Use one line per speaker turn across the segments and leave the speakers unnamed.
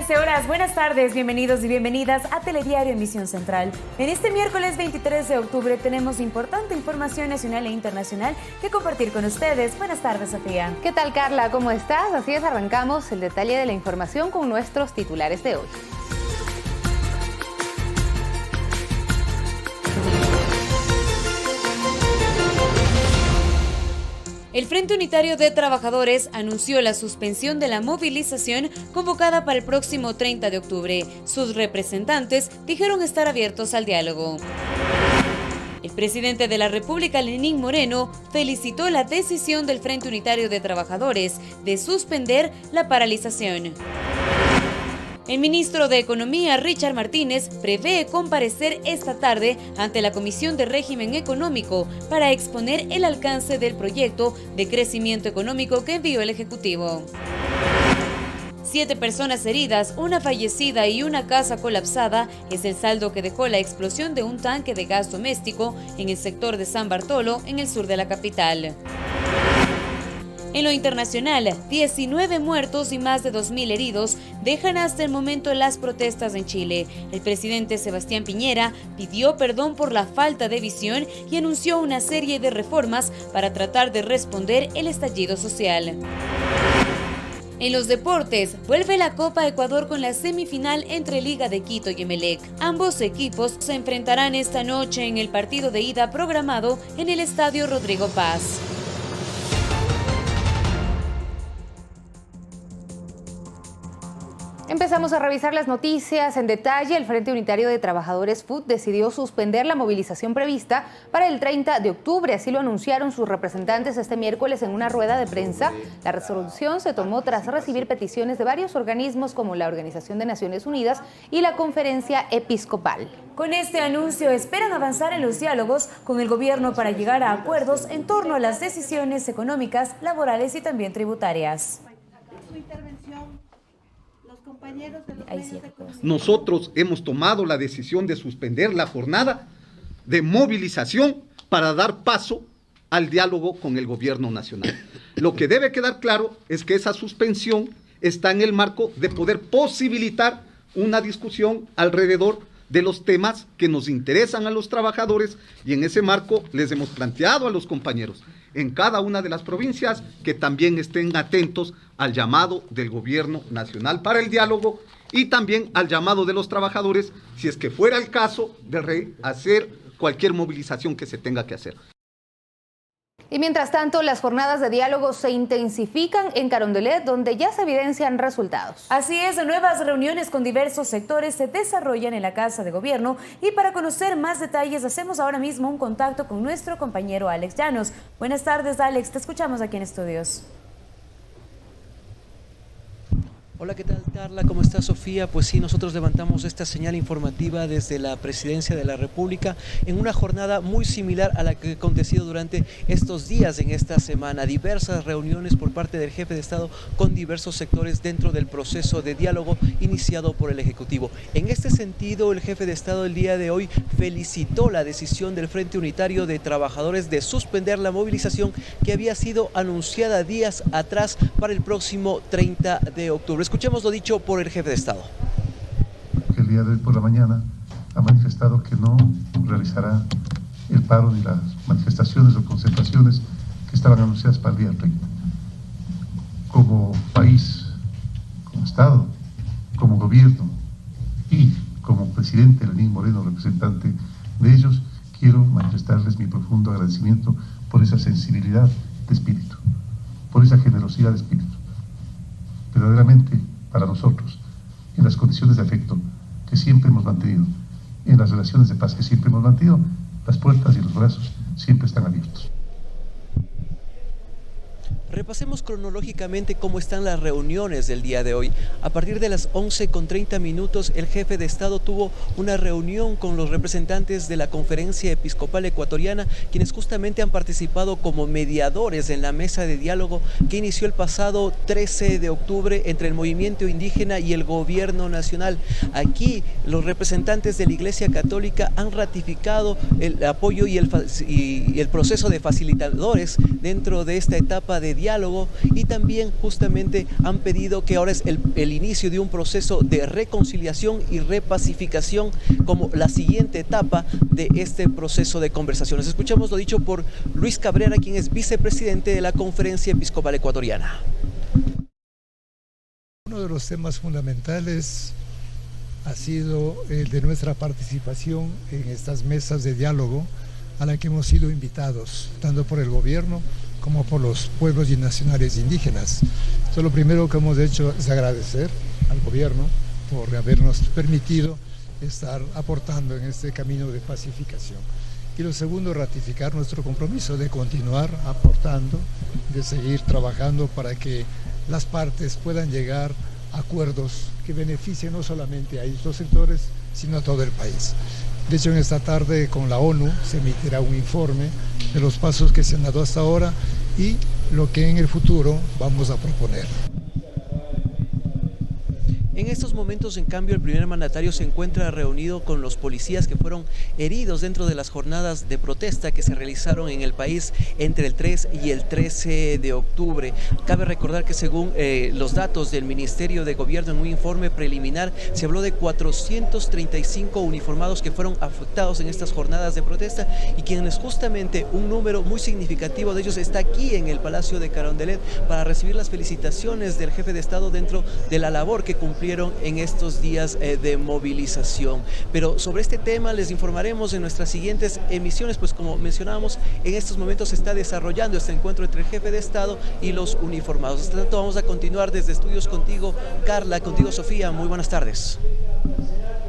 13 horas. Buenas tardes, bienvenidos y bienvenidas a Telediario Emisión Central. En este miércoles 23 de octubre tenemos importante información nacional e internacional que compartir con ustedes. Buenas tardes, Sofía.
¿Qué tal, Carla? ¿Cómo estás? Así es, arrancamos el detalle de la información con nuestros titulares de hoy.
El Frente Unitario de Trabajadores anunció la suspensión de la movilización convocada para el próximo 30 de octubre. Sus representantes dijeron estar abiertos al diálogo. El presidente de la República, Lenín Moreno, felicitó la decisión del Frente Unitario de Trabajadores de suspender la paralización. El ministro de Economía, Richard Martínez, prevé comparecer esta tarde ante la Comisión de Régimen Económico para exponer el alcance del proyecto de crecimiento económico que envió el Ejecutivo. 7 personas heridas, una fallecida y una casa colapsada es el saldo que dejó la explosión de un tanque de gas doméstico en el sector de San Bartolo, en el sur de la capital. En lo internacional, 19 muertos y más de 2.000 heridos dejan hasta el momento las protestas en Chile. El presidente Sebastián Piñera pidió perdón por la falta de visión y anunció una serie de reformas para tratar de responder el estallido social. En los deportes, vuelve la Copa Ecuador con la semifinal entre Liga de Quito y Emelec. Ambos equipos se enfrentarán esta noche en el partido de ida programado en el Estadio Rodrigo Paz.
Empezamos a revisar las noticias en detalle. El Frente Unitario de Trabajadores FUT decidió suspender la movilización prevista para el 30 de octubre. Así lo anunciaron sus representantes este miércoles en una rueda de prensa. La resolución se tomó tras recibir peticiones de varios organismos como la Organización de Naciones Unidas y la Conferencia Episcopal.
Con este anuncio esperan avanzar en los diálogos con el gobierno para llegar a acuerdos en torno a las decisiones económicas, laborales y también tributarias.
Nosotros hemos tomado la decisión de suspender la jornada de movilización para dar paso al diálogo con el gobierno nacional. Lo que debe quedar claro es que esa suspensión está en el marco de poder posibilitar una discusión alrededor de los temas que nos interesan a los trabajadores, y en ese marco les hemos planteado a los compañeros en cada una de las provincias que también estén atentos al llamado del gobierno nacional para el diálogo y también al llamado de los trabajadores si es que fuera el caso de hacer cualquier movilización que se tenga que hacer.
Y mientras tanto, las jornadas de diálogo se intensifican en Carondelet, donde ya se evidencian resultados.
Así es, nuevas reuniones con diversos sectores se desarrollan en la Casa de Gobierno, y para conocer más detalles hacemos ahora mismo un contacto con nuestro compañero Alex Llanos. Buenas tardes, Alex, te escuchamos aquí en estudios.
Hola, ¿qué tal, Carla? ¿Cómo está, Sofía? Pues sí, nosotros levantamos esta señal informativa desde la Presidencia de la República en una jornada muy similar a la que ha acontecido durante estos días en esta semana. Diversas reuniones por parte del jefe de Estado con diversos sectores dentro del proceso de diálogo iniciado por el Ejecutivo. En este sentido, el jefe de Estado el día de hoy felicitó la decisión del Frente Unitario de Trabajadores de suspender la movilización que había sido anunciada días atrás para el próximo 30 de octubre. Escuchemos lo dicho por el jefe de Estado.
El día de hoy por la mañana ha manifestado que no realizará el paro ni las manifestaciones o concentraciones que estaban anunciadas para el día 30. Como país, como Estado, como gobierno y como presidente Lenín Moreno, representante de ellos, quiero manifestarles mi profundo agradecimiento por esa sensibilidad de espíritu, por esa generosidad de espíritu. Verdaderamente, para nosotros, en las condiciones de afecto que siempre hemos mantenido, en las relaciones de paz que siempre hemos mantenido, las puertas y los brazos siempre están abiertos.
Repasemos cronológicamente cómo están las reuniones del día de hoy. A partir de las 11:30, el jefe de Estado tuvo una reunión con los representantes de la Conferencia Episcopal Ecuatoriana, quienes justamente han participado como mediadores en la mesa de diálogo que inició el pasado 13 de octubre entre el movimiento indígena y el gobierno nacional. Aquí los representantes de la Iglesia Católica han ratificado el apoyo y el proceso de facilitadores dentro de esta etapa de diálogo diálogo y también justamente han pedido que ahora es el inicio de un proceso de reconciliación y repacificación como la siguiente etapa de este proceso de conversaciones. Escuchamos lo dicho por Luis Cabrera, quien es vicepresidente de la Conferencia Episcopal Ecuatoriana.
Uno de los temas fundamentales ha sido el de nuestra participación en estas mesas de diálogo a la que hemos sido invitados, tanto por el gobierno como por los pueblos y nacionales indígenas. Entonces, lo primero que hemos hecho es agradecer al gobierno por habernos permitido estar aportando en este camino de pacificación. Y lo segundo, ratificar nuestro compromiso de continuar aportando, de seguir trabajando para que las partes puedan llegar a acuerdos que beneficien no solamente a estos sectores, sino a todo el país. De hecho, en esta tarde con la ONU se emitirá un informe de los pasos que se han dado hasta ahora y lo que en el futuro vamos a proponer.
En estos momentos, en cambio, el primer mandatario se encuentra reunido con los policías que fueron heridos dentro de las jornadas de protesta que se realizaron en el país entre el 3 y el 13 de octubre. Cabe recordar que según los datos del Ministerio de Gobierno en un informe preliminar, se habló de 435 uniformados que fueron afectados en estas jornadas de protesta y quienes justamente un número muy significativo de ellos está aquí en el Palacio de Carondelet para recibir las felicitaciones del jefe de Estado dentro de la labor que cumplió en estos días de movilización. Pero sobre este tema les informaremos en nuestras siguientes emisiones, pues como mencionábamos, en estos momentos se está desarrollando este encuentro entre el jefe de Estado y los uniformados. Hasta tanto, vamos a continuar desde estudios contigo, Carla, contigo, Sofía. Muy buenas tardes.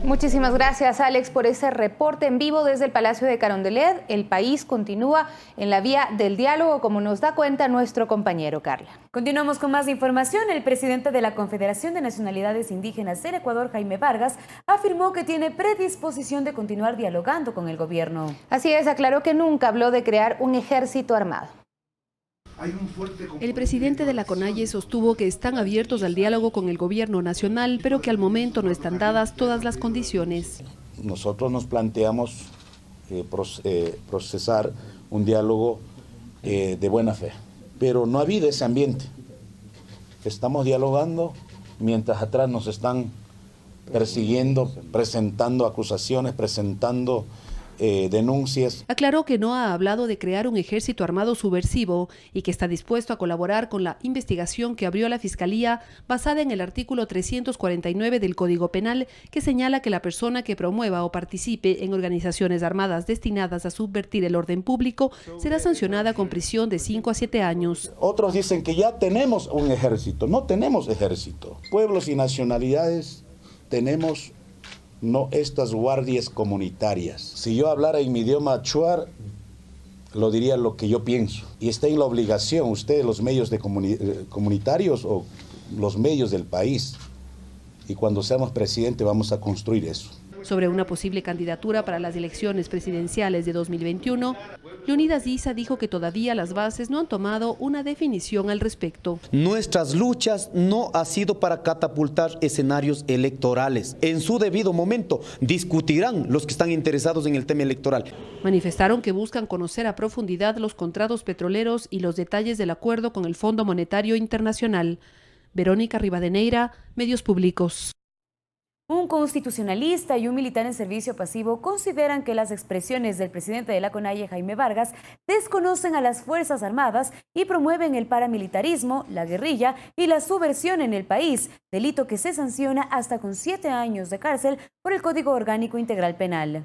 Muchísimas gracias, Alex, por ese reporte en vivo desde el Palacio de Carondelet. El país continúa en la vía del diálogo, como nos da cuenta nuestro compañero Carla.
Continuamos con más información. El presidente de la Confederación de Nacionalidades Indígenas del Ecuador, Jaime Vargas, afirmó que tiene predisposición de continuar dialogando con el gobierno.
Así es, aclaró que nunca habló de crear un ejército armado.
El presidente de la CONAIE sostuvo que están abiertos al diálogo con el gobierno nacional, pero que al momento no están dadas todas las condiciones.
Nosotros nos planteamos procesar un diálogo de buena fe, pero no ha habido ese ambiente. Estamos dialogando mientras atrás nos están persiguiendo, presentando acusaciones, presentando denuncias.
Aclaró que no ha hablado de crear un ejército armado subversivo y que está dispuesto a colaborar con la investigación que abrió la Fiscalía basada en el artículo 349 del Código Penal, que señala que la persona que promueva o participe en organizaciones armadas destinadas a subvertir el orden público será sancionada con prisión de 5 a 7 años.
Otros dicen que ya tenemos un ejército. No tenemos ejército. Pueblos y nacionalidades tenemos no estas guardias comunitarias. Si yo hablara en mi idioma achuar, lo diría lo que yo pienso. Y está en la obligación, ustedes, los medios comunitarios o los medios del país. Y cuando seamos presidente vamos a construir eso.
Sobre una posible candidatura para las elecciones presidenciales de 2021, Leonidas Issa dijo que todavía las bases no han tomado una definición al respecto.
Nuestras luchas no han sido para catapultar escenarios electorales. En su debido momento discutirán los que están interesados en el tema electoral.
Manifestaron que buscan conocer a profundidad los contratos petroleros y los detalles del acuerdo con el Fondo Monetario Internacional. Verónica Rivadeneira, Medios Públicos.
Un constitucionalista y un militar en servicio pasivo consideran que las expresiones del presidente de la CONAIE, Jaime Vargas, desconocen a las Fuerzas Armadas y promueven el paramilitarismo, la guerrilla y la subversión en el país, delito que se sanciona hasta con 7 años de cárcel por el Código Orgánico Integral Penal.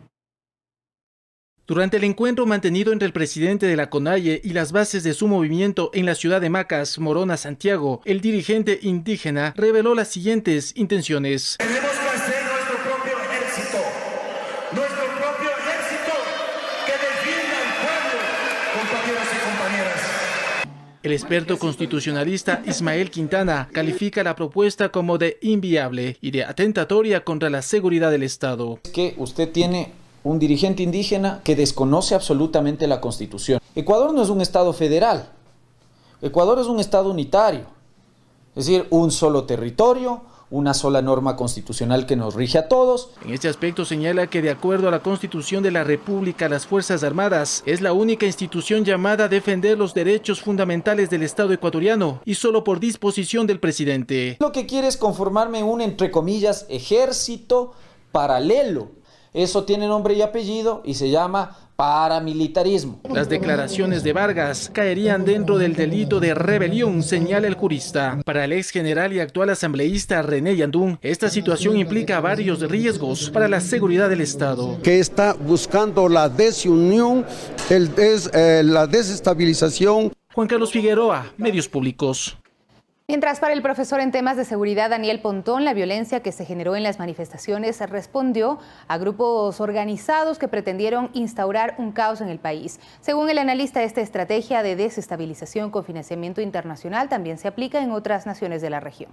Durante el encuentro mantenido entre el presidente de la CONAIE y las bases de su movimiento en la ciudad de Macas, Morona, Santiago, el dirigente indígena reveló las siguientes intenciones.
Tenemos que hacer nuestro propio ejército que defienda al pueblo, compañeros y compañeras.
El experto constitucionalista Ismael Quintana califica la propuesta como de inviable y de atentatoria contra la seguridad del Estado.
Que usted tiene un dirigente indígena que desconoce absolutamente la Constitución. Ecuador no es un Estado federal, Ecuador es un Estado unitario, es decir, un solo territorio, una sola norma constitucional que nos rige a todos.
En este aspecto señala que de acuerdo a la Constitución de la República, las Fuerzas Armadas es la única institución llamada a defender los derechos fundamentales del Estado ecuatoriano y solo por disposición del presidente.
Lo que quiere es conformarme un, entre comillas, ejército paralelo. Eso tiene nombre y apellido y se llama paramilitarismo.
Las declaraciones de Vargas caerían dentro del delito de rebelión, señala el jurista. Para el ex general y actual asambleísta René Yandún, esta situación implica varios riesgos para la seguridad del Estado.
Que está buscando la desunión, la desestabilización.
Juan Carlos Figueroa, Medios Públicos.
Mientras para el profesor en temas de seguridad Daniel Pontón, la violencia que se generó en las manifestaciones respondió a grupos organizados que pretendieron instaurar un caos en el país. Según el analista, esta estrategia de desestabilización con financiamiento internacional también se aplica en otras naciones de la región.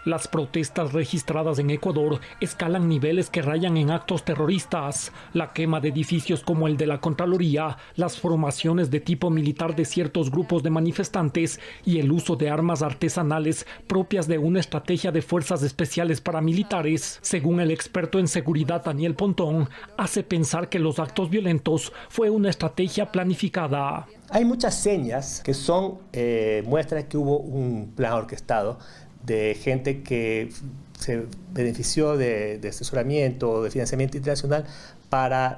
Las protestas registradas en Ecuador escalan niveles que rayan en actos terroristas. La quema de edificios como el de la Contraloría, las formaciones de tipo militar de ciertos grupos de manifestantes y el uso de armas artesanales propias de una estrategia de fuerzas especiales paramilitares, según el experto en seguridad Daniel Pontón, hace pensar que los actos violentos fue una estrategia planificada.
Hay muchas señas que son muestras que hubo un plan orquestado de gente que se benefició de asesoramiento, de financiamiento internacional para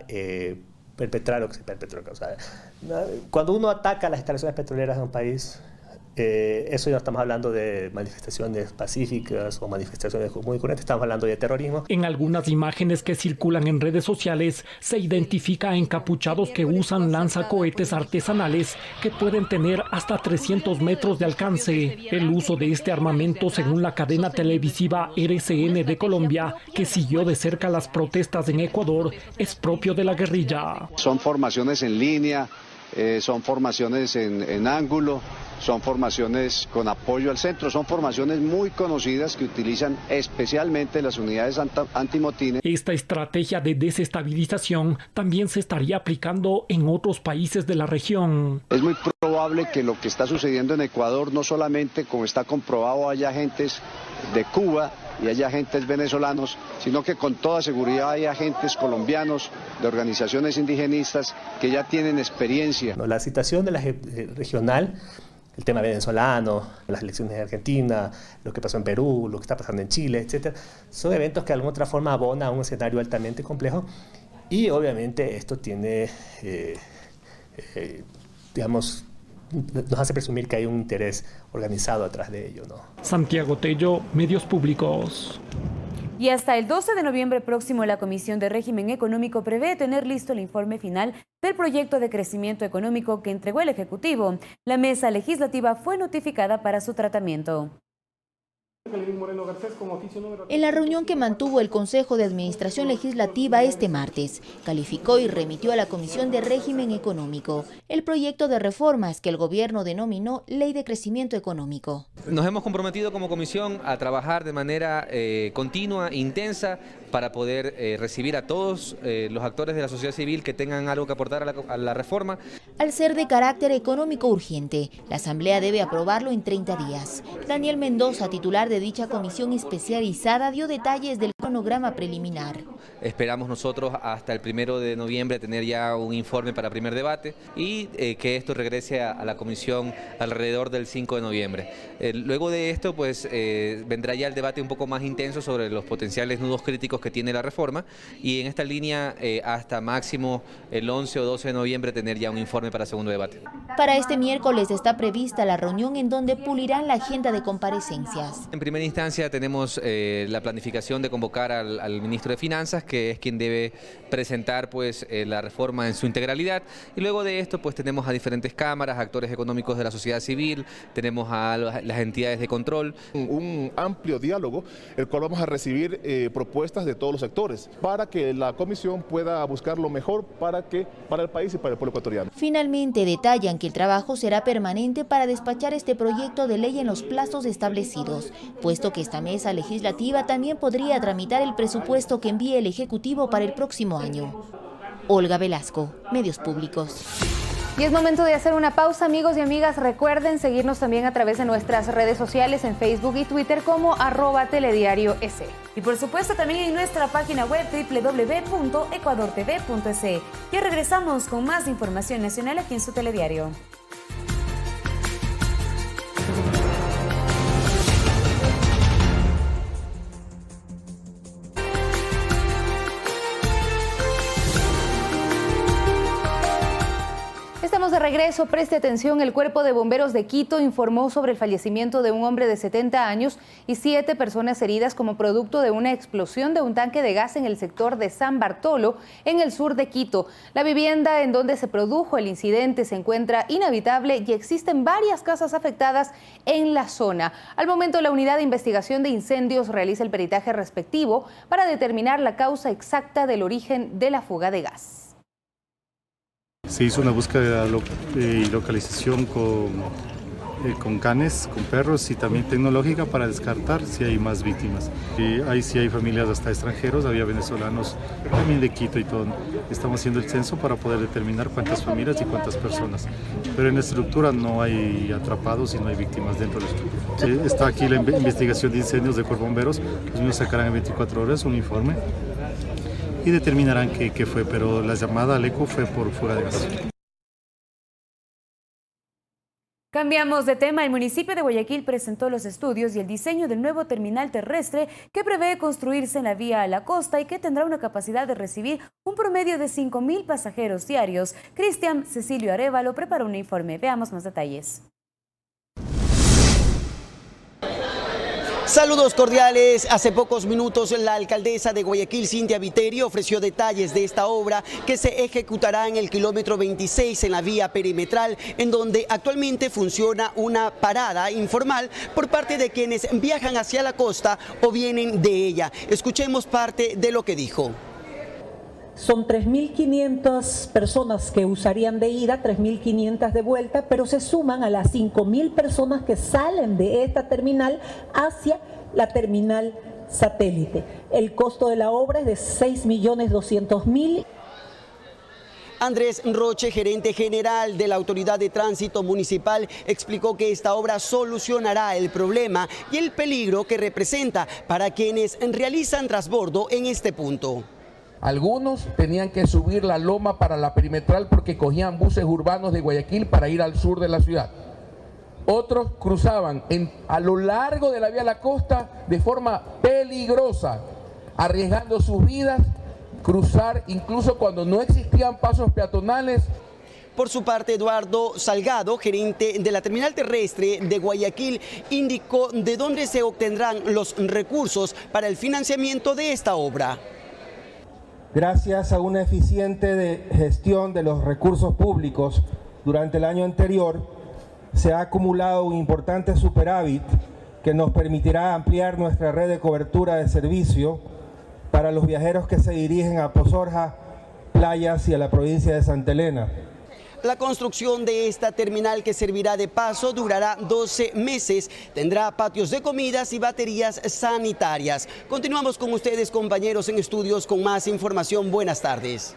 perpetrar lo que se perpetró. O sea, cuando uno ataca las instalaciones petroleras de un país, eso ya no estamos hablando de manifestaciones pacíficas o manifestaciones muy corrientes, estamos hablando de terrorismo.
En algunas imágenes que circulan en redes sociales se identifica a encapuchados que usan lanzacohetes artesanales que pueden tener hasta 300 metros de alcance. El uso de este armamento, según la cadena televisiva RCN de Colombia, que siguió de cerca las protestas en Ecuador, es propio de la guerrilla.
Son formaciones en línea, son formaciones en ángulo, son formaciones con apoyo al centro, son formaciones muy conocidas que utilizan especialmente las unidades antimotines.
Esta estrategia de desestabilización también se estaría aplicando en otros países de la región.
Es muy probable que lo que está sucediendo en Ecuador no solamente, como está comprobado, haya agentes de Cuba y hay agentes venezolanos, sino que con toda seguridad hay agentes colombianos de organizaciones indigenistas que ya tienen experiencia.
La situación de la regional, el tema venezolano, las elecciones de Argentina, lo que pasó en Perú, lo que está pasando en Chile, etcétera, son eventos que de alguna otra forma abonan a un escenario altamente complejo y obviamente esto tiene, digamos, nos hace presumir que hay un interés organizado atrás de ello, ¿no?
Santiago Tello, Medios Públicos.
Y hasta el 12 de noviembre próximo, la Comisión de Régimen Económico prevé tener listo el informe final del proyecto de crecimiento económico que entregó el Ejecutivo. La mesa legislativa fue notificada para su tratamiento.
En la reunión que mantuvo el Consejo de Administración Legislativa este martes, calificó y remitió a la Comisión de Régimen Económico el proyecto de reformas que el gobierno denominó Ley de Crecimiento Económico.
Nos hemos comprometido como comisión a trabajar de manera continua, intensa, para poder recibir a todos los actores de la sociedad civil que tengan algo que aportar a la reforma.
Al ser de carácter económico urgente, la Asamblea debe aprobarlo en 30 días. Daniel Mendoza, titular de dicha comisión especializada, dio detalles del cronograma preliminar.
Esperamos nosotros hasta el 1 de noviembre tener ya un informe para primer debate y que esto regrese a la comisión alrededor del 5 de noviembre. Luego de esto, pues vendrá ya el debate un poco más intenso sobre los potenciales nudos críticos que tiene la reforma y en esta línea hasta máximo el 11 o 12 de noviembre tener ya un informe para segundo debate.
Para este miércoles está prevista la reunión en donde pulirán la agenda de comparecencias.
En primera instancia tenemos la planificación de convocar al ministro de Finanzas, que es quien debe presentar pues la reforma en su integralidad, y luego de esto pues tenemos a diferentes cámaras, actores económicos de la sociedad civil, tenemos a las entidades de control.
Un amplio diálogo, el cual vamos a recibir propuestas de todos los sectores para que la comisión pueda buscar lo mejor para el país y para el pueblo ecuatoriano.
Finalmente detallan que el trabajo será permanente para despachar este proyecto de ley en los plazos establecidos, puesto que esta mesa legislativa también podría tramitar el presupuesto que envíe el Ejecutivo para el próximo año. Olga Velasco, Medios Públicos.
Y es momento de hacer una pausa, amigos y amigas. Recuerden seguirnos también a través de nuestras redes sociales en Facebook y Twitter como @telediarios.
Y por supuesto también en nuestra página web www.ecuadortv.es. Ya regresamos con más información nacional aquí en su telediario.
Estamos de regreso, preste atención. El Cuerpo de Bomberos de Quito informó sobre el fallecimiento de un hombre de 70 años y 7 personas heridas como producto de una explosión de un tanque de gas en el sector de San Bartolo, en el sur de Quito. La vivienda en donde se produjo el incidente se encuentra inhabitable y existen varias casas afectadas en la zona. Al momento, la Unidad de Investigación de Incendios realiza el peritaje respectivo para determinar la causa exacta del origen de la fuga de gas.
Se hizo una búsqueda y localización con canes, con perros y también tecnológica para descartar si hay más víctimas. Sí hay familias hasta extranjeros, había venezolanos también de Quito y todo. Estamos haciendo el censo para poder determinar cuántas familias y cuántas personas. Pero en la estructura no hay atrapados y no hay víctimas dentro de la estructura. Está aquí la investigación de incendios de Cuerpo de Bomberos, los mismos sacarán en 24 horas un informe y determinarán qué fue, pero la llamada al ECO fue por fuga de gas.
Cambiamos de tema. El municipio de Guayaquil presentó los estudios y el diseño del nuevo terminal terrestre que prevé construirse en la vía a la costa y que tendrá una capacidad de recibir un promedio de 5.000 pasajeros diarios. Cristian Cecilio Arévalo preparó un informe. Veamos más detalles.
Saludos cordiales. Hace pocos minutos la alcaldesa de Guayaquil, Cintia Viteri, ofreció detalles de esta obra que se ejecutará en el kilómetro 26 en la vía perimetral, en donde actualmente funciona una parada informal por parte de quienes viajan hacia la costa o vienen de ella. Escuchemos parte de lo que dijo.
Son 3.500 personas que usarían de ida, 3.500 de vuelta, pero se suman a las 5.000 personas que salen de esta terminal hacia la terminal satélite. El costo de la obra es de 6.200.000.
Andrés Roche, gerente general de la Autoridad de Tránsito Municipal, explicó que esta obra solucionará el problema y el peligro que representa para quienes realizan transbordo en este punto.
Algunos tenían que subir la loma para la perimetral porque cogían buses urbanos de Guayaquil para ir al sur de la ciudad. Otros cruzaban a lo largo de la vía a la costa de forma peligrosa, arriesgando sus vidas, cruzar incluso cuando no existían pasos peatonales.
Por su parte, Eduardo Salgado, gerente de la terminal terrestre de Guayaquil, indicó de dónde se obtendrán los recursos para el financiamiento de esta obra.
Gracias a una eficiente gestión de los recursos públicos durante el año anterior, se ha acumulado un importante superávit que nos permitirá ampliar nuestra red de cobertura de servicio para los viajeros que se dirigen a Pozorja, Playas y a la provincia de Santa Elena.
La construcción de esta terminal, que servirá de paso, durará 12 meses. Tendrá patios de comidas y baterías sanitarias. Continuamos con ustedes, compañeros en estudios, con más información. Buenas tardes.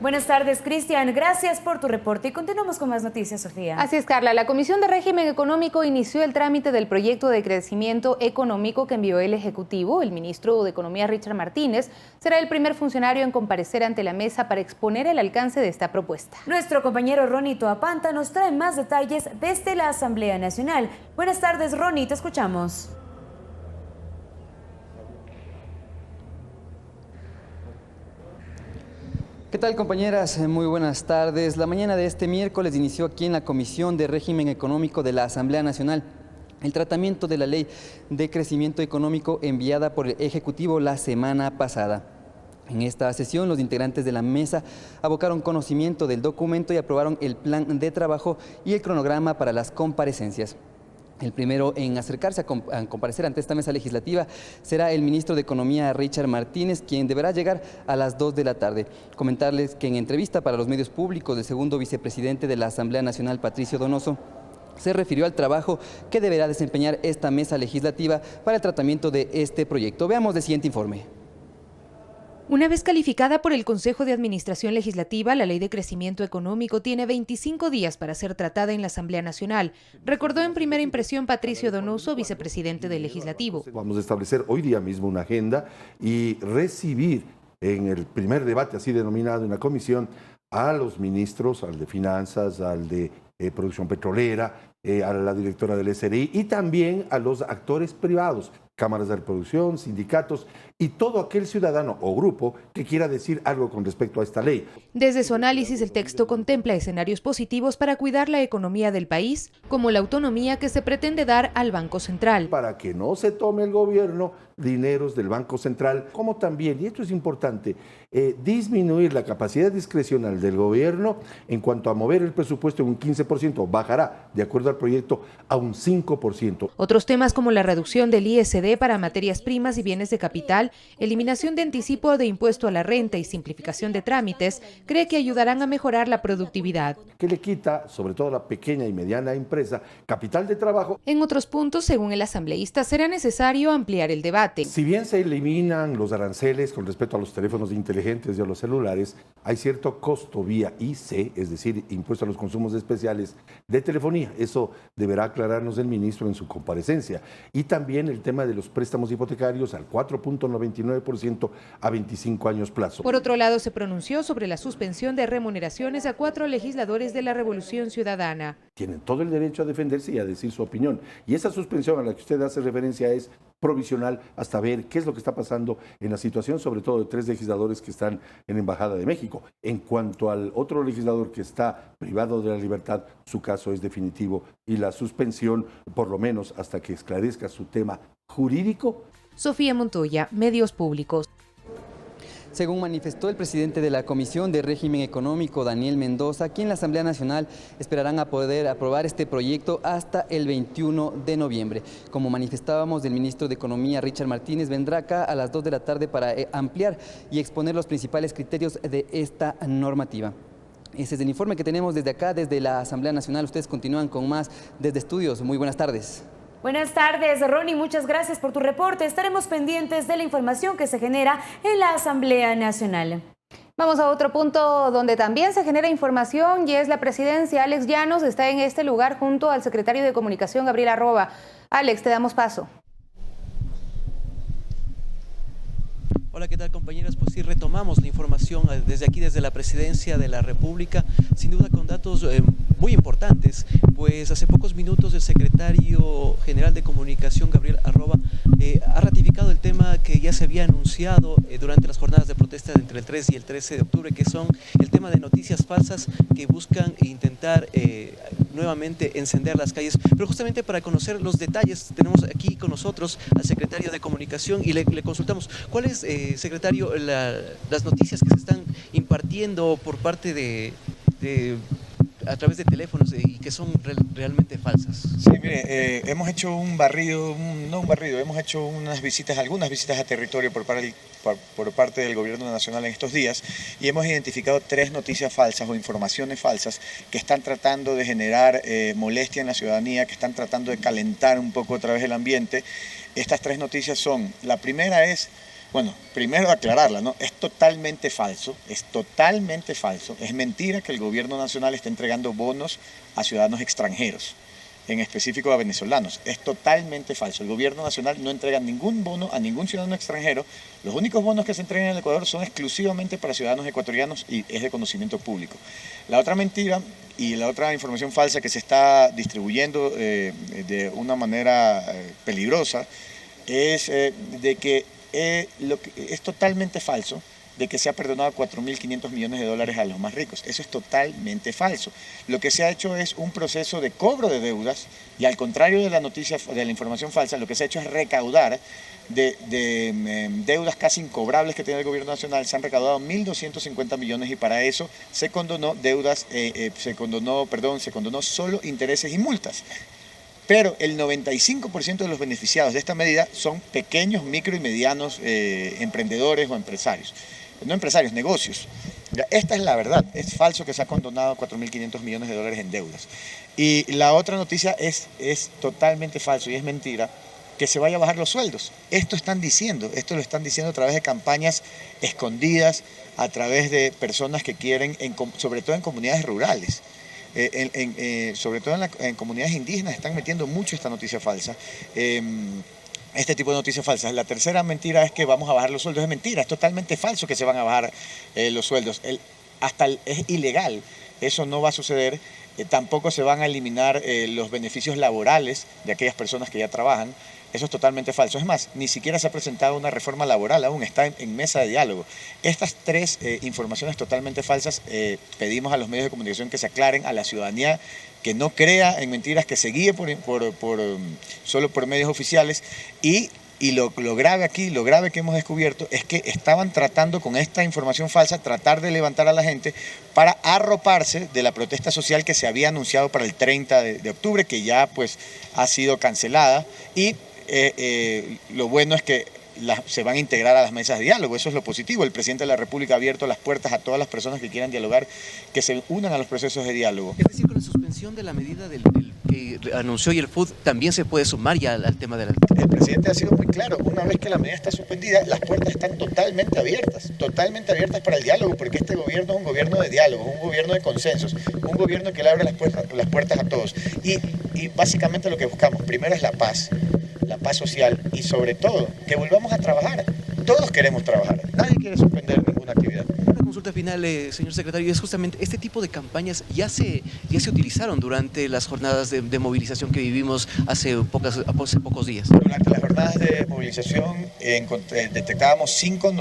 Buenas tardes, Cristian. Gracias por tu reporte y continuamos con más noticias, Sofía.
Así es, Carla. La Comisión de Régimen Económico inició el trámite del proyecto de crecimiento económico que envió el Ejecutivo. El ministro de Economía, Richard Martínez, será el primer funcionario en comparecer ante la mesa para exponer el alcance de esta propuesta.
Nuestro compañero Ronnie Toapanta nos trae más detalles desde la Asamblea Nacional. Buenas tardes, Ronnie, te escuchamos.
¿Qué tal, compañeras? Muy buenas tardes. La mañana de este miércoles inició aquí en la Comisión de Régimen Económico de la Asamblea Nacional el tratamiento de la Ley de Crecimiento Económico enviada por el Ejecutivo la semana pasada. En esta sesión, los integrantes de la mesa abocaron conocimiento del documento y aprobaron el plan de trabajo y el cronograma para las comparecencias. El primero en acercarse a comparecer ante esta mesa legislativa será el ministro de Economía, Richard Martínez, quien deberá llegar a las 2 de la tarde. Comentarles que en entrevista para los medios públicos, el segundo vicepresidente de la Asamblea Nacional, Patricio Donoso, se refirió al trabajo que deberá desempeñar esta mesa legislativa para el tratamiento de este proyecto. Veamos el siguiente informe.
Una vez calificada por el Consejo de Administración Legislativa, la Ley de Crecimiento Económico tiene 25 días para ser tratada en la Asamblea Nacional, recordó en primera impresión Patricio Donoso, vicepresidente del Legislativo.
Vamos a establecer hoy día mismo una agenda y recibir en el primer debate, así denominado, en la comisión, a los ministros, al de Finanzas, al de Producción Petrolera, a la directora del SRI y también a los actores privados, cámaras de reproducción, sindicatos y todo aquel ciudadano o grupo que quiera decir algo con respecto a esta ley.
Desde su análisis, el texto contempla escenarios positivos para cuidar la economía del país, como la autonomía que se pretende dar al Banco Central.
Para que no se tome el gobierno dineros del Banco Central, como también, y esto es importante, disminuir la capacidad discrecional del gobierno en cuanto a mover el presupuesto en un 15%, bajará, de acuerdo al proyecto, a un 5%.
Otros temas como la reducción del ISD para materias primas y bienes de capital, eliminación de anticipo de impuesto a la renta y simplificación de trámites, cree que ayudarán a mejorar la productividad.
Que le quita, sobre todo a la pequeña y mediana empresa, capital de trabajo.
En otros puntos, según el asambleísta, será necesario ampliar el debate.
Si bien se eliminan los aranceles con respecto a los teléfonos inteligentes y a los celulares, hay cierto costo vía IC, es decir, impuesto a los consumos especiales de telefonía. Eso deberá aclararnos el ministro en su comparecencia. Y también el tema de los préstamos hipotecarios al 4.99% a 25 años plazo.
Por otro lado, se pronunció sobre la suspensión de remuneraciones a 4 legisladores de la Revolución Ciudadana.
Tienen todo el derecho a defenderse y a decir su opinión. Y esa suspensión a la que usted hace referencia es provisional hasta ver qué es lo que está pasando en la situación, sobre todo de 3 legisladores que están en la Embajada de México. En cuanto al otro legislador que está privado de la libertad, su caso es definitivo y la suspensión, por lo menos hasta que esclarezca su tema jurídico.
Sofía Montoya, Medios Públicos.
Según manifestó el presidente de la Comisión de Régimen Económico, Daniel Mendoza, aquí en la Asamblea Nacional esperarán a poder aprobar este proyecto hasta el 21 de noviembre. Como manifestábamos, el ministro de Economía, Richard Martínez, vendrá acá a las 2 de la tarde para ampliar y exponer los principales criterios de esta normativa. Ese es el informe que tenemos desde acá, desde la Asamblea Nacional. Ustedes continúan con más desde estudios. Muy buenas tardes.
Buenas tardes, Ronnie, muchas gracias por tu reporte. Estaremos pendientes de la información que se genera en la Asamblea Nacional.
Vamos a otro punto donde también se genera información y es la presidencia. Alex Llanos está en este lugar junto al secretario de Comunicación, Gabriel Arroba. Alex, te damos paso.
Hola, ¿qué tal, compañeros? Pues sí, retomamos la información desde aquí, desde la Presidencia de la República, sin duda con datos muy importantes, pues hace pocos minutos el secretario general de Comunicación, Gabriel Arroba, ha ratificado el tema que ya se había anunciado durante las jornadas de protesta entre el 3 y el 13 de octubre, que son el tema de noticias falsas que buscan intentar nuevamente encender las calles. Pero justamente para conocer los detalles, tenemos aquí con nosotros al secretario de Comunicación y le consultamos cuál es, secretario, las noticias que se están impartiendo por parte a través de teléfonos y que son realmente falsas.
Sí, mire, hemos hecho hemos hecho algunas visitas a territorio por parte del Gobierno Nacional en estos días y hemos identificado 3 noticias falsas o informaciones falsas que están tratando de generar molestia en la ciudadanía, que están tratando de calentar un poco otra vez el ambiente. Estas 3 noticias son, la primera es, bueno, primero aclararla, ¿no? Es totalmente falso, es mentira que el Gobierno Nacional esté entregando bonos a ciudadanos extranjeros, en específico a venezolanos. Es totalmente falso. El Gobierno Nacional no entrega ningún bono a ningún ciudadano extranjero. Los únicos bonos que se entregan en el Ecuador son exclusivamente para ciudadanos ecuatorianos y es de conocimiento público. La otra mentira y la otra información falsa que se está distribuyendo de una manera peligrosa es de que es totalmente falso de que se ha perdonado 4.500 millones de dólares a los más ricos. Eso es totalmente falso. Lo que se ha hecho es un proceso de cobro de deudas y al contrario de la noticia, de la información falsa, lo que se ha hecho es recaudar de deudas casi incobrables que tiene el Gobierno Nacional. Se han recaudado 1.250 millones y para eso se condonó se condonó solo intereses y multas. Pero el 95% de los beneficiados de esta medida son pequeños, micro y medianos emprendedores o empresarios. No empresarios, negocios. Esta es la verdad. Es falso que se ha condonado 4.500 millones de dólares en deudas. Y la otra noticia es totalmente falso y es mentira que se vaya a bajar los sueldos. Esto lo están diciendo a través de campañas escondidas, a través de personas que quieren, sobre todo en comunidades rurales. Sobre todo en comunidades indígenas están metiendo mucho esta noticia falsa. Este tipo de noticias falsas. La tercera mentira es que vamos a bajar los sueldos. Es mentira, es totalmente falso que se van a bajar los sueldos. Es ilegal, eso no va a suceder. Tampoco se van a eliminar los beneficios laborales de aquellas personas que ya trabajan. Eso es totalmente falso. Es más, ni siquiera se ha presentado una reforma laboral aún, está en mesa de diálogo. Estas tres informaciones totalmente falsas, pedimos a los medios de comunicación que se aclaren, a la ciudadanía que no crea en mentiras, que se guíe solo por medios oficiales. Y lo grave aquí, lo grave que hemos descubierto es que estaban tratando con esta información falsa, tratar de levantar a la gente para arroparse de la protesta social que se había anunciado para el 30 de octubre, que ya pues ha sido cancelada. Y lo bueno es que se van a integrar a las mesas de diálogo, eso es lo positivo. El presidente de la República ha abierto las puertas a todas las personas que quieran dialogar, que se unan a los procesos de diálogo.
Es decir, con la suspensión de la medida que anunció y el FUD, también se puede sumar ya al tema de la...
El presidente ha sido muy claro, una vez que la medida está suspendida, las puertas están totalmente abiertas para el diálogo, porque este gobierno es un gobierno de diálogo, un gobierno de consensos, un gobierno que le abre las puertas a todos. Y básicamente lo que buscamos, primero es la paz social y sobre todo que volvamos a trabajar. Todos queremos trabajar, nadie quiere suspender ninguna actividad.
Una consulta final, señor secretario, es justamente este tipo de campañas ya se utilizaron durante las jornadas de movilización que vivimos hace pocos días.
Durante las jornadas de movilización detectábamos 5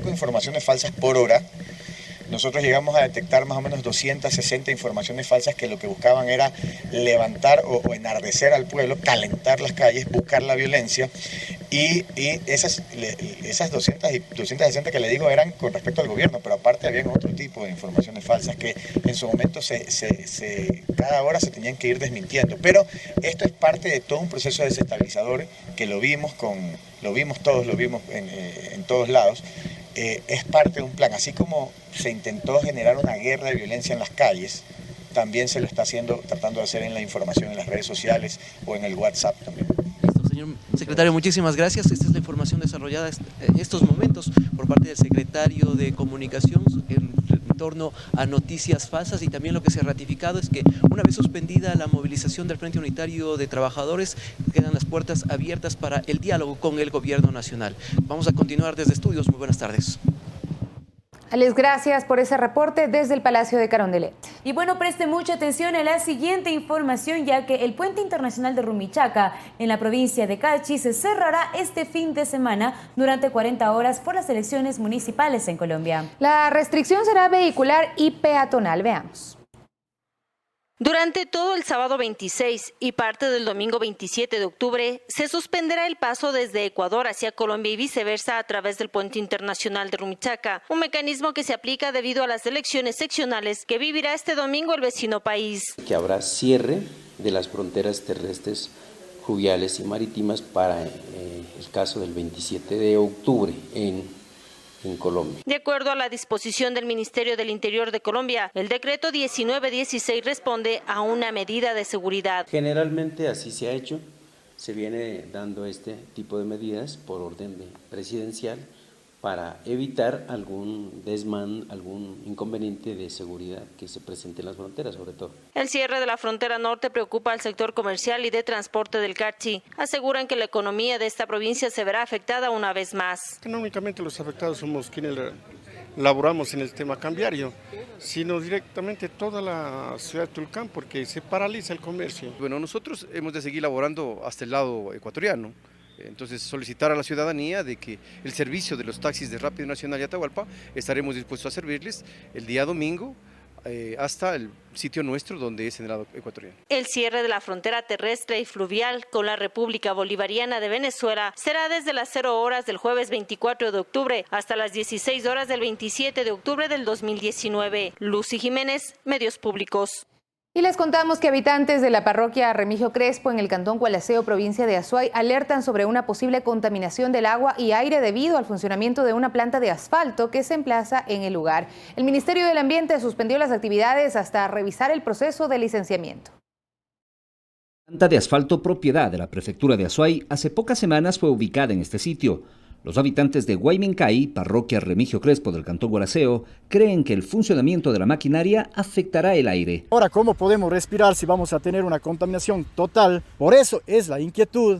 informaciones falsas por hora. Nosotros llegamos a detectar más o menos 260 informaciones falsas que lo que buscaban era levantar o enardecer al pueblo, calentar las calles, buscar la violencia. Y esas 260 que le digo eran con respecto al gobierno, pero aparte habían otro tipo de informaciones falsas que en su momento cada hora se tenían que ir desmintiendo. Pero esto es parte de todo un proceso desestabilizador que lo vimos todos en todos lados. Es parte de un plan, así como se intentó generar una guerra de violencia en las calles, también se lo está tratando de hacer en la información en las redes sociales o en el WhatsApp también.
Listo, señor secretario, muchísimas gracias. Esta es la información desarrollada en estos momentos por parte del secretario de Comunicación en torno a noticias falsas, y también lo que se ha ratificado es que una vez suspendida la movilización del Frente Unitario de Trabajadores, quedan las puertas abiertas para el diálogo con el gobierno nacional. Vamos a continuar desde estudios. Muy buenas tardes.
Alex, gracias por ese reporte desde el Palacio de Carondelet.
Y bueno, preste mucha atención a la siguiente información, ya que el puente internacional de Rumichaca en la provincia de Calchi se cerrará este fin de semana durante 40 horas por las elecciones municipales en Colombia.
La restricción será vehicular y peatonal. Veamos.
Durante todo el sábado 26 y parte del domingo 27 de octubre, se suspenderá el paso desde Ecuador hacia Colombia y viceversa a través del puente internacional de Rumichaca, un mecanismo que se aplica debido a las elecciones seccionales que vivirá este domingo el vecino país.
Que habrá cierre de las fronteras terrestres, fluviales y marítimas para el caso del 27 de octubre en Colombia.
De acuerdo a la disposición del Ministerio del Interior de Colombia, el decreto 1916 responde a una medida de seguridad.
Generalmente así se ha hecho, se viene dando este tipo de medidas por orden presidencial para evitar algún desmán, algún inconveniente de seguridad que se presente en las fronteras, sobre todo.
El cierre de la frontera norte preocupa al sector comercial y de transporte del Carchi. Aseguran que la economía de esta provincia se verá afectada una vez más.
No únicamente los afectados somos quienes laboramos en el tema cambiario, sino directamente toda la ciudad de Tulcán, porque se paraliza el comercio.
Bueno, nosotros hemos de seguir laborando hasta el lado ecuatoriano. Entonces, solicitar a la ciudadanía de que el servicio de los taxis de Rápido Nacional y Atahualpa estaremos dispuestos a servirles el día domingo hasta el sitio nuestro donde es en el lado ecuatoriano.
El cierre de la frontera terrestre y fluvial con la República Bolivariana de Venezuela será desde las 0 horas del jueves 24 de octubre hasta las 16 horas del 27 de octubre del 2019. Lucy Jiménez, Medios Públicos.
Y les contamos que habitantes de la parroquia Remigio Crespo en el cantón Gualaceo, provincia de Azuay, alertan sobre una posible contaminación del agua y aire debido al funcionamiento de una planta de asfalto que se emplaza en el lugar. El Ministerio del Ambiente suspendió las actividades hasta revisar el proceso de licenciamiento.
La planta de asfalto propiedad de la prefectura de Azuay hace pocas semanas fue ubicada en este sitio. Los habitantes de Guaymencay, parroquia Remigio Crespo del cantón Guaraceo, creen que el funcionamiento de la maquinaria afectará el aire.
Ahora, ¿cómo podemos respirar si vamos a tener una contaminación total? Por eso es la inquietud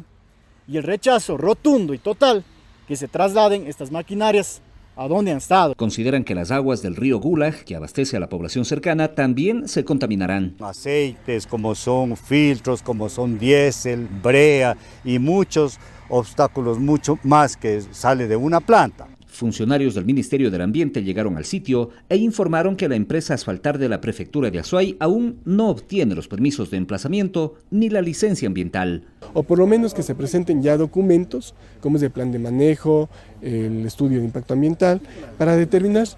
y el rechazo rotundo y total que se trasladen estas maquinarias a donde han estado.
Consideran que las aguas del río Gulag, que abastece a la población cercana, también se contaminarán.
Aceites, como son filtros, como son diésel, brea y muchos obstáculos, mucho más que sale de una planta.
Funcionarios del Ministerio del Ambiente llegaron al sitio e informaron que la empresa asfaltar de la prefectura de Azuay aún no obtiene los permisos de emplazamiento ni la licencia ambiental.
O por lo menos que se presenten ya documentos, como es el plan de manejo, el estudio de impacto ambiental, para determinar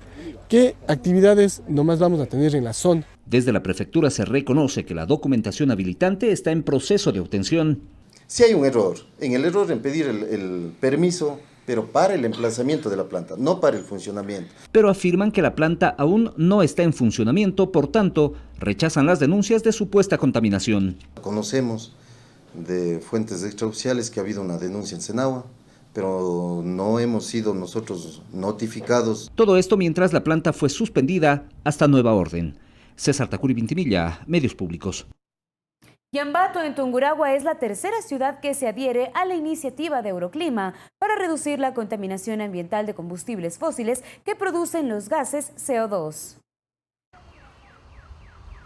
qué actividades nomás vamos a tener en la zona.
Desde la prefectura se reconoce que la documentación habilitante está en proceso de obtención.
Si hay un error, en pedir el permiso, pero para el emplazamiento de la planta, no para el funcionamiento.
Pero afirman que la planta aún no está en funcionamiento, por tanto, rechazan las denuncias de supuesta contaminación.
Conocemos de fuentes extraoficiales que ha habido una denuncia en Senagua, pero no hemos sido nosotros notificados.
Todo esto mientras la planta fue suspendida hasta nueva orden. César Tacuri Vintimilla, Medios Públicos.
Y Ambato, en Tungurahua, es la tercera ciudad que se adhiere a la iniciativa de Euroclima para reducir la contaminación ambiental de combustibles fósiles que producen los gases CO2.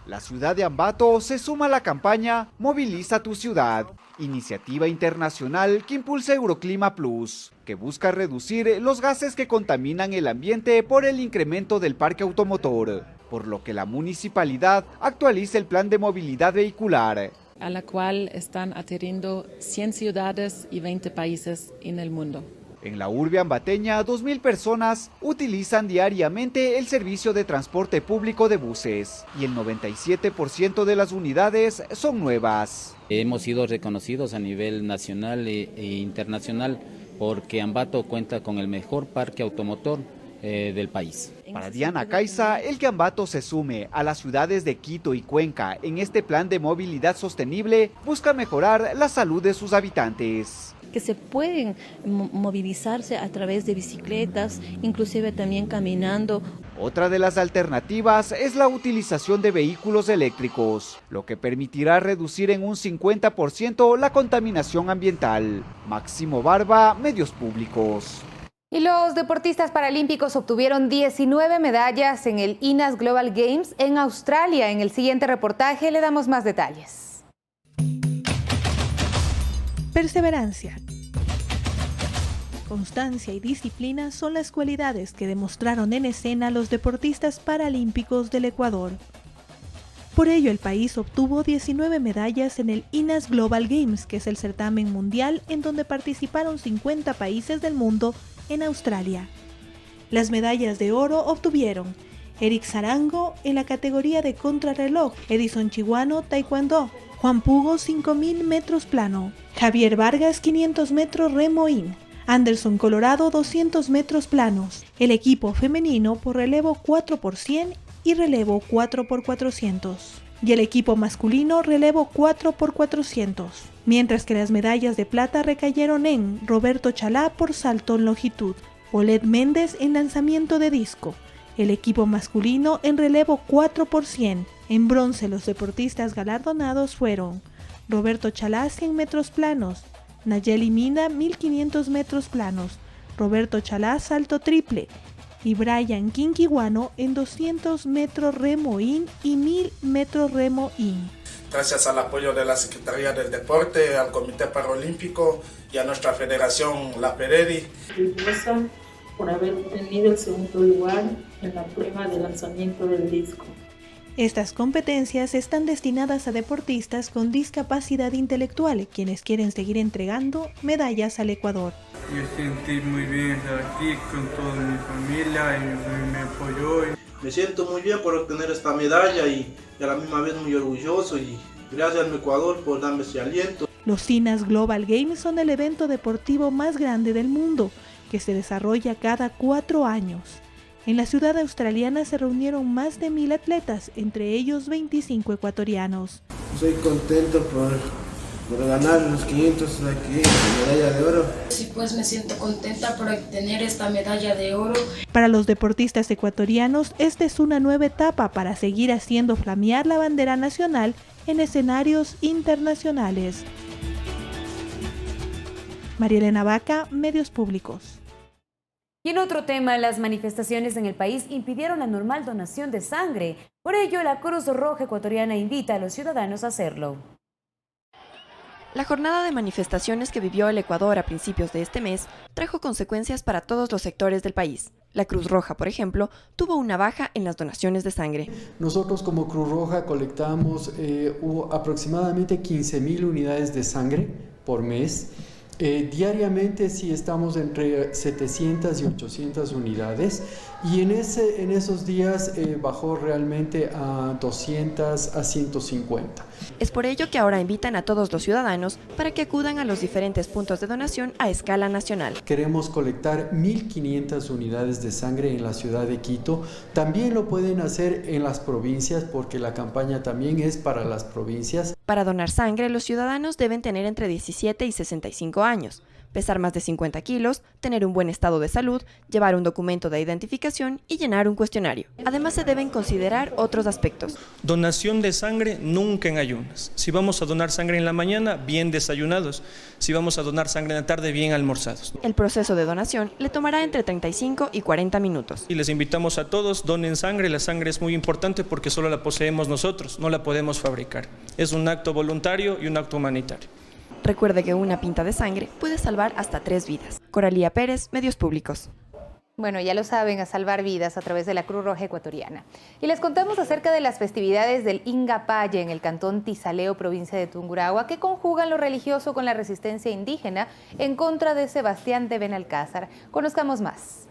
La ciudad de Ambato se suma a la campaña Moviliza tu ciudad, iniciativa internacional que impulsa Euroclima Plus, que busca reducir los gases que contaminan el ambiente por el incremento del parque automotor, por lo que la municipalidad actualiza el plan de movilidad vehicular,
a la cual están adhiriendo 100 ciudades y 20 países en el mundo.
En la urbe ambateña, 2.000 personas utilizan diariamente el servicio de transporte público de buses y el 97% de las unidades son nuevas.
Hemos sido reconocidos a nivel nacional e internacional porque Ambato cuenta con el mejor parque automotor del país.
Para Diana Caiza, el que Ambato se sume a las ciudades de Quito y Cuenca en este plan de movilidad sostenible busca mejorar la salud de sus habitantes.
Que se pueden movilizarse a través de bicicletas, inclusive también caminando.
Otra de las alternativas es la utilización de vehículos eléctricos, lo que permitirá reducir en un 50% la contaminación ambiental. Máximo Barba, Medios Públicos.
Y los deportistas paralímpicos obtuvieron 19 medallas en el INAS Global Games en Australia. En el siguiente reportaje le damos más detalles.
Perseverancia, constancia y disciplina son las cualidades que demostraron en escena los deportistas paralímpicos del Ecuador. Por ello, el país obtuvo 19 medallas en el INAS Global Games, que es el certamen mundial en donde participaron 50 países del mundo en Australia. Las medallas de oro obtuvieron Eric Zarango en la categoría de contrarreloj, Edison Chiguano taekwondo, Juan Pugo 5000 metros plano, Javier Vargas 500 metros remo-in, Anderson Colorado 200 metros planos, el equipo femenino por relevo 4x100 y relevo 4x400, y el equipo masculino relevo 4x400, mientras que las medallas de plata recayeron en Roberto Chalá por salto en longitud, Paulette Méndez en lanzamiento de disco, el equipo masculino en relevo 4x100. En bronce los deportistas galardonados fueron Roberto Chalá 100 metros planos, Nayeli Mina 1500 metros planos, Roberto Chalá salto triple y Brian Quinquiguano en 200 metros remo-in y 1000 metros remo-in.
Gracias al apoyo de la Secretaría del Deporte, al Comité Paralímpico y a nuestra federación, la Peredi.
Orgullosa por haber obtenido el segundo lugar en la prueba de lanzamiento del disco.
Estas competencias están destinadas a deportistas con discapacidad intelectual, quienes quieren seguir entregando medallas al Ecuador.
Me sentí muy bien estar aquí con toda mi familia y me apoyó.
Me siento muy bien por obtener esta medalla y a la misma vez muy orgulloso y gracias al Ecuador por darme ese aliento.
Los INAS Global Games son el evento deportivo más grande del mundo, que se desarrolla cada 4 años. En la ciudad australiana se reunieron más de 1000 atletas, entre ellos 25 ecuatorianos.
Soy contento por por ganar los 500 aquí, medalla de oro.
Sí, pues me siento contenta por obtener esta medalla de oro.
Para los deportistas ecuatorianos, esta es una nueva etapa para seguir haciendo flamear la bandera nacional en escenarios internacionales. María Elena Vaca, Medios Públicos.
Y en otro tema, las manifestaciones en el país impidieron la normal donación de sangre. Por ello, la Cruz Roja Ecuatoriana invita a los ciudadanos a hacerlo.
La jornada de manifestaciones que vivió el Ecuador a principios de este mes trajo consecuencias para todos los sectores del país. La Cruz Roja, por ejemplo, tuvo una baja en las donaciones de sangre.
Nosotros como Cruz Roja colectamos aproximadamente 15.000 unidades de sangre por mes. Diariamente sí estamos entre 700 y 800 unidades y en esos días bajó realmente a 200 a 150.
Es por ello que ahora invitan a todos los ciudadanos para que acudan a los diferentes puntos de donación a escala nacional.
Queremos colectar 1.500 unidades de sangre en la ciudad de Quito. También lo pueden hacer en las provincias porque la campaña también es para las provincias.
Para donar sangre, los ciudadanos deben tener entre 17 y 65 años, pesar más de 50 kilos, tener un buen estado de salud, llevar un documento de identificación y llenar un cuestionario. Además, se deben considerar otros aspectos.
Donación de sangre nunca en ayunas. Si vamos a donar sangre en la mañana, bien desayunados. Si vamos a donar sangre en la tarde, bien almorzados.
El proceso de donación le tomará entre 35 y 40 minutos.
Y les invitamos a todos, donen sangre. La sangre es muy importante porque solo la poseemos nosotros, no la podemos fabricar. Es un acto voluntario y un acto humanitario.
Recuerde que una pinta de sangre puede salvar hasta 3 vidas. Coralía Pérez, Medios Públicos.
Bueno, ya lo saben, a salvar vidas a través de la Cruz Roja Ecuatoriana. Y les contamos acerca de las festividades del Ingapaya en el cantón Tizaleo, provincia de Tungurahua, que conjugan lo religioso con la resistencia indígena en contra de Sebastián de Benalcázar. Conozcamos más.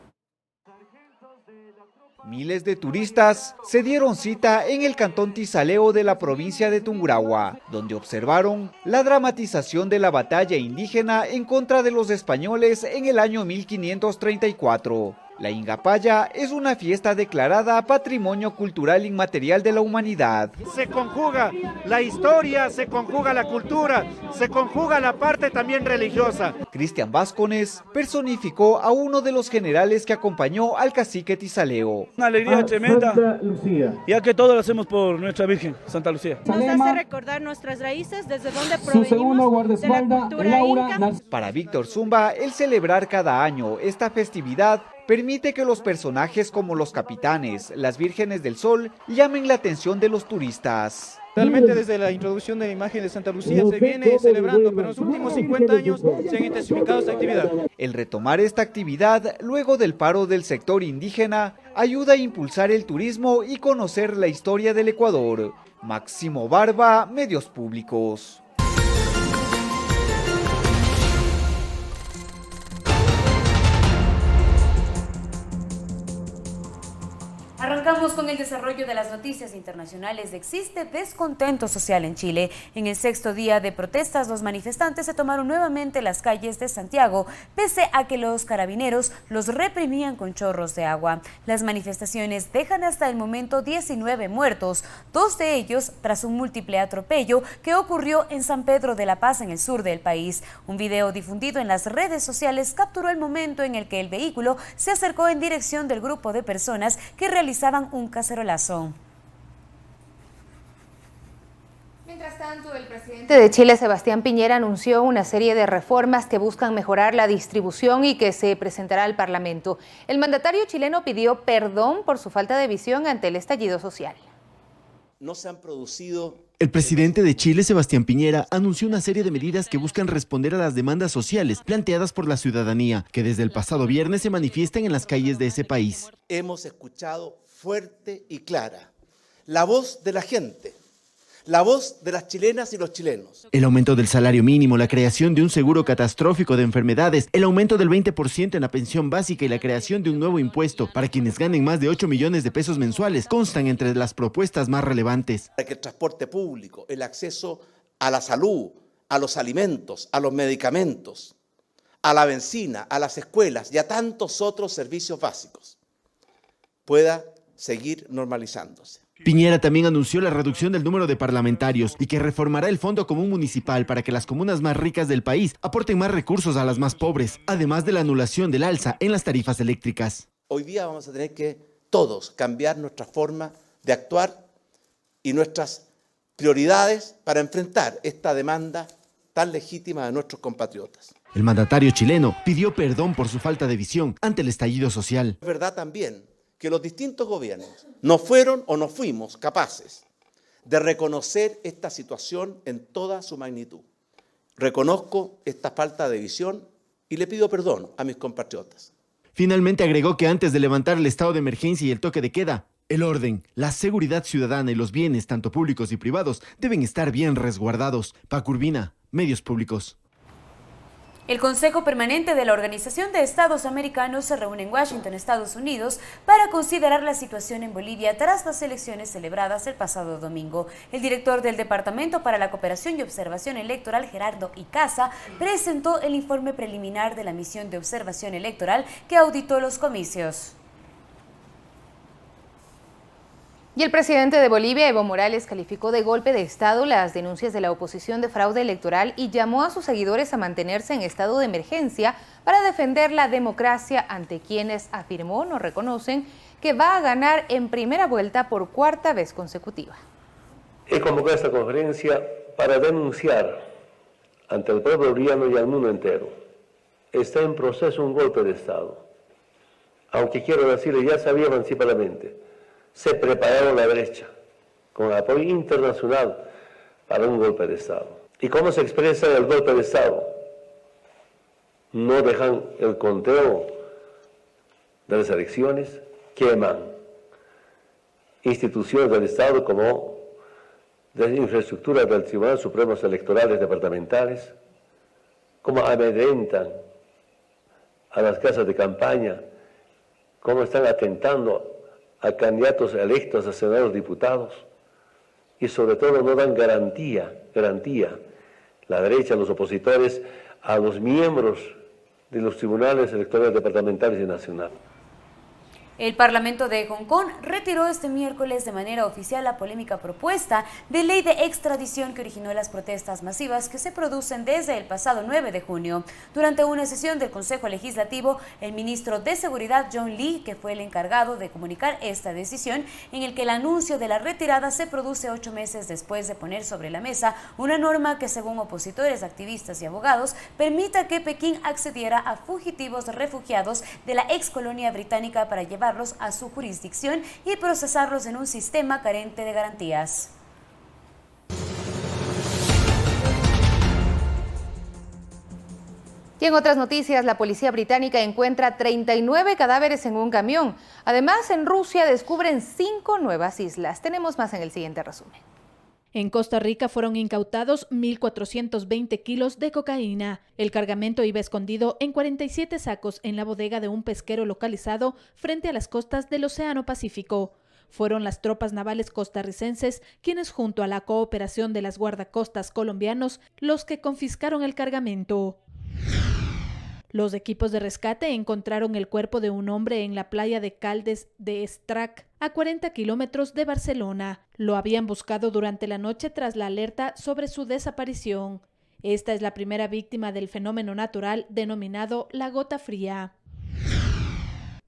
Miles de turistas se dieron cita en el cantón Tizaleo de la provincia de Tungurahua, donde observaron la dramatización de la batalla indígena en contra de los españoles en el año 1534. La Ingapaya es una fiesta declarada Patrimonio Cultural Inmaterial de la Humanidad.
Se conjuga la historia, se conjuga la cultura, se conjuga la parte también religiosa.
Cristian Vázquez personificó a uno de los generales que acompañó al cacique Tizaleo.
Una alegría tremenda, ya que todo lo hacemos por nuestra Virgen, Santa Lucía.
Nos hace recordar nuestras raíces, desde donde provenimos, de la cultura inca.
Para Víctor Zumba, el celebrar cada año esta festividad permite que los personajes como los capitanes, las vírgenes del sol, llamen la atención de los turistas.
Realmente desde la introducción de la imagen de Santa Lucía se viene celebrando, pero en los últimos 50 años se han intensificado esta actividad.
El retomar esta actividad luego del paro del sector indígena ayuda a impulsar el turismo y conocer la historia del Ecuador. Máximo Barba, Medios Públicos.
Arrancamos con el desarrollo de las noticias internacionales. Existe descontento social en Chile. En el 6º día de protestas, los manifestantes se tomaron nuevamente las calles de Santiago, pese a que los carabineros los reprimían con chorros de agua. Las manifestaciones dejan hasta el momento 19 muertos, 2 de ellos tras un múltiple atropello que ocurrió en San Pedro de la Paz, en el sur del país. Un video difundido en las redes sociales capturó el momento en el que el vehículo se acercó en dirección del grupo de personas que realizaban un cacerolazo.
Mientras tanto, el presidente de Chile, Sebastián Piñera, anunció una serie de reformas que buscan mejorar la distribución y que se presentará al Parlamento. El mandatario chileno pidió perdón por su falta de visión ante el estallido social.
No se han producido...
El presidente de Chile, Sebastián Piñera, anunció una serie de medidas que buscan responder a las demandas sociales planteadas por la ciudadanía, que desde el pasado viernes se manifiestan en las calles de ese país.
Hemos escuchado fuerte y clara la voz de la gente, la voz de las chilenas y los chilenos.
El aumento del salario mínimo, la creación de un seguro catastrófico de enfermedades, el aumento del 20% en la pensión básica y la creación de un nuevo impuesto para quienes ganen más de 8 millones de pesos mensuales constan entre las propuestas más relevantes.
Para que el transporte público, el acceso a la salud, a los alimentos, a los medicamentos, a la benzina, a las escuelas y a tantos otros servicios básicos pueda seguir normalizándose.
Piñera también anunció la reducción del número de parlamentarios y que reformará el Fondo Común Municipal para que las comunas más ricas del país aporten más recursos a las más pobres, además de la anulación del alza en las tarifas eléctricas.
Hoy día vamos a tener que todos cambiar nuestra forma de actuar y nuestras prioridades para enfrentar esta demanda tan legítima de nuestros compatriotas.
El mandatario chileno pidió perdón por su falta de visión ante el estallido social.
Es verdad también que los distintos gobiernos no fueron o no fuimos capaces de reconocer esta situación en toda su magnitud. Reconozco esta falta de visión y le pido perdón a mis compatriotas.
Finalmente agregó que antes de levantar el estado de emergencia y el toque de queda, el orden, la seguridad ciudadana y los bienes, tanto públicos y privados, deben estar bien resguardados. Paco Urbina, Medios Públicos.
El Consejo Permanente de la Organización de Estados Americanos se reúne en Washington, Estados Unidos, para considerar la situación en Bolivia tras las elecciones celebradas el pasado domingo. El director del Departamento para la Cooperación y Observación Electoral, Gerardo Icaza, presentó el informe preliminar de la misión de observación electoral que auditó los comicios.
Y el presidente de Bolivia, Evo Morales, calificó de golpe de Estado las denuncias de la oposición de fraude electoral y llamó a sus seguidores a mantenerse en estado de emergencia para defender la democracia ante quienes, afirmó, no reconocen que va a ganar en primera vuelta por cuarta vez consecutiva.
He convocado esta conferencia para denunciar ante el pueblo boliviano y al mundo entero. Está en proceso un golpe de Estado. Aunque quiero decirle, ya sabía anticipadamente, se prepararon la derecha con apoyo internacional para un golpe de Estado. ¿Y cómo se expresa el golpe de Estado? No dejan el conteo de las elecciones, queman instituciones del Estado como las infraestructuras del Tribunal Supremo Electorales Departamentales, como amedrentan a las casas de campaña, cómo están atentando a candidatos electos a senadores diputados y sobre todo no dan garantía, la derecha, los opositores, a los miembros de los tribunales electorales departamentales y nacionales.
El Parlamento de Hong Kong retiró este miércoles de manera oficial la polémica propuesta de ley de extradición que originó las protestas masivas que se producen desde el pasado 9 de junio. Durante una sesión del Consejo Legislativo, el ministro de Seguridad, John Lee, que fue el encargado de comunicar esta decisión, en el que el anuncio de la retirada se produce 8 meses después de poner sobre la mesa una norma que, según opositores, activistas y abogados, permita que Pekín accediera a fugitivos refugiados de la excolonia británica para llevar a su jurisdicción y procesarlos en un sistema carente de garantías.
Y en otras noticias, la policía británica encuentra 39 cadáveres en un camión. Además, en Rusia descubren 5 nuevas islas. Tenemos más en el siguiente resumen.
En Costa Rica fueron incautados 1.420 kilos de cocaína. El cargamento iba escondido en 47 sacos en la bodega de un pesquero localizado frente a las costas del Océano Pacífico. Fueron las tropas navales costarricenses quienes, junto a la cooperación de las guardacostas colombianos, los que confiscaron el cargamento. Los equipos de rescate encontraron el cuerpo de un hombre en la playa de Caldes de Estrac, a 40 kilómetros de Barcelona. Lo habían buscado durante la noche tras la alerta sobre su desaparición. Esta es la primera víctima del fenómeno natural denominado la gota fría.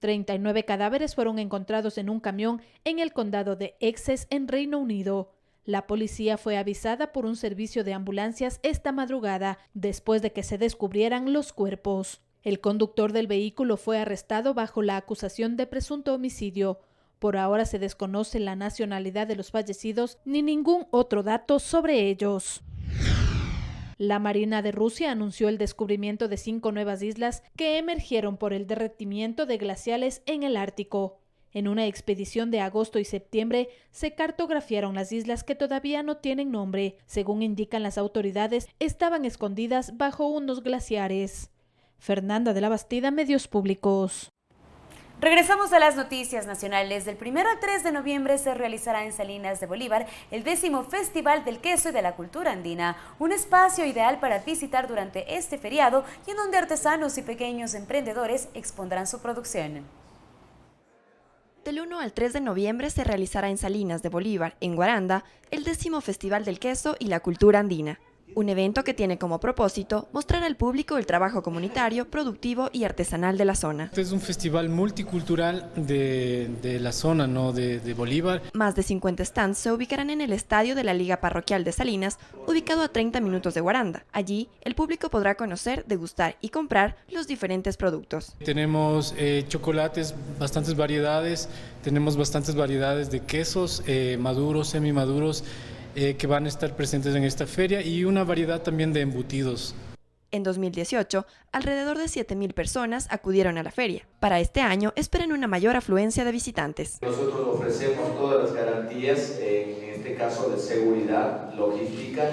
39 cadáveres fueron encontrados en un camión en el condado de Essex, en Reino Unido. La policía fue avisada por un servicio de ambulancias esta madrugada, después de que se descubrieran los cuerpos. El conductor del vehículo fue arrestado bajo la acusación de presunto homicidio. Por ahora se desconoce la nacionalidad de los fallecidos ni ningún otro dato sobre ellos. La Marina de Rusia anunció el descubrimiento de 5 nuevas islas que emergieron por el derretimiento de glaciales en el Ártico. En una expedición de agosto y septiembre se cartografiaron las islas que todavía no tienen nombre. Según indican las autoridades, estaban escondidas bajo unos glaciares. Fernanda de la Bastida, Medios Públicos.
Regresamos a las noticias nacionales. Del 1 al 3 de noviembre se realizará en Salinas de Bolívar el 10º Festival del Queso y de la Cultura Andina, un espacio ideal para visitar durante este feriado y en donde artesanos y pequeños emprendedores expondrán su producción.
Del 1 al 3 de noviembre se realizará en Salinas de Bolívar, en Guaranda, el 10º Festival del Queso y la Cultura Andina. Un evento que tiene como propósito mostrar al público el trabajo comunitario, productivo y artesanal de la zona.
Este es un festival multicultural de la zona, ¿no? de Bolívar.
Más de 50 stands se ubicarán en el estadio de la Liga Parroquial de Salinas, ubicado a 30 minutos de Guaranda. Allí, el público podrá conocer, degustar y comprar los diferentes productos.
Tenemos chocolates, bastantes variedades, tenemos bastantes variedades de quesos, maduros, semimaduros, que van a estar presentes en esta feria y una variedad también de embutidos.
En 2018, alrededor de 7.000 personas acudieron a la feria. Para este año esperan una mayor afluencia de visitantes.
Nosotros ofrecemos todas las garantías, en este caso de seguridad, logística,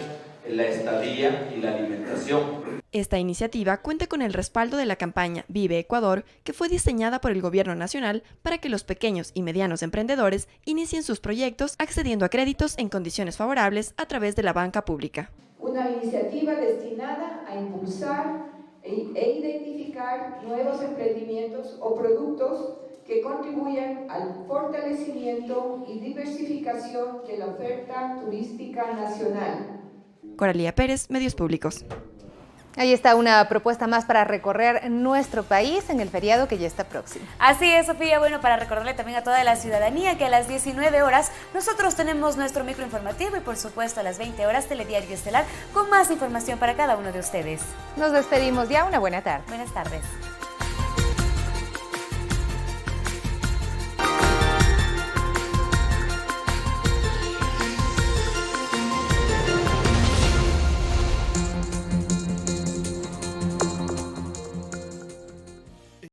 la estadía y la alimentación.
Esta iniciativa cuenta con el respaldo de la campaña Vive Ecuador, que fue diseñada por el Gobierno Nacional para que los pequeños y medianos emprendedores inicien sus proyectos accediendo a créditos en condiciones favorables a través de la banca pública.
Una iniciativa destinada a impulsar e identificar nuevos emprendimientos o productos que contribuyan al fortalecimiento y diversificación de la oferta turística nacional.
Coralía Pérez, Medios Públicos.
Ahí está una propuesta más para recorrer nuestro país en el feriado que ya está próximo.
Así es, Sofía. Bueno, para recordarle también a toda la ciudadanía que a las 19 horas nosotros tenemos nuestro microinformativo y por supuesto a las 20 horas Telediario Estelar con más información para cada uno de ustedes.
Nos despedimos ya. Una buena tarde.
Buenas tardes.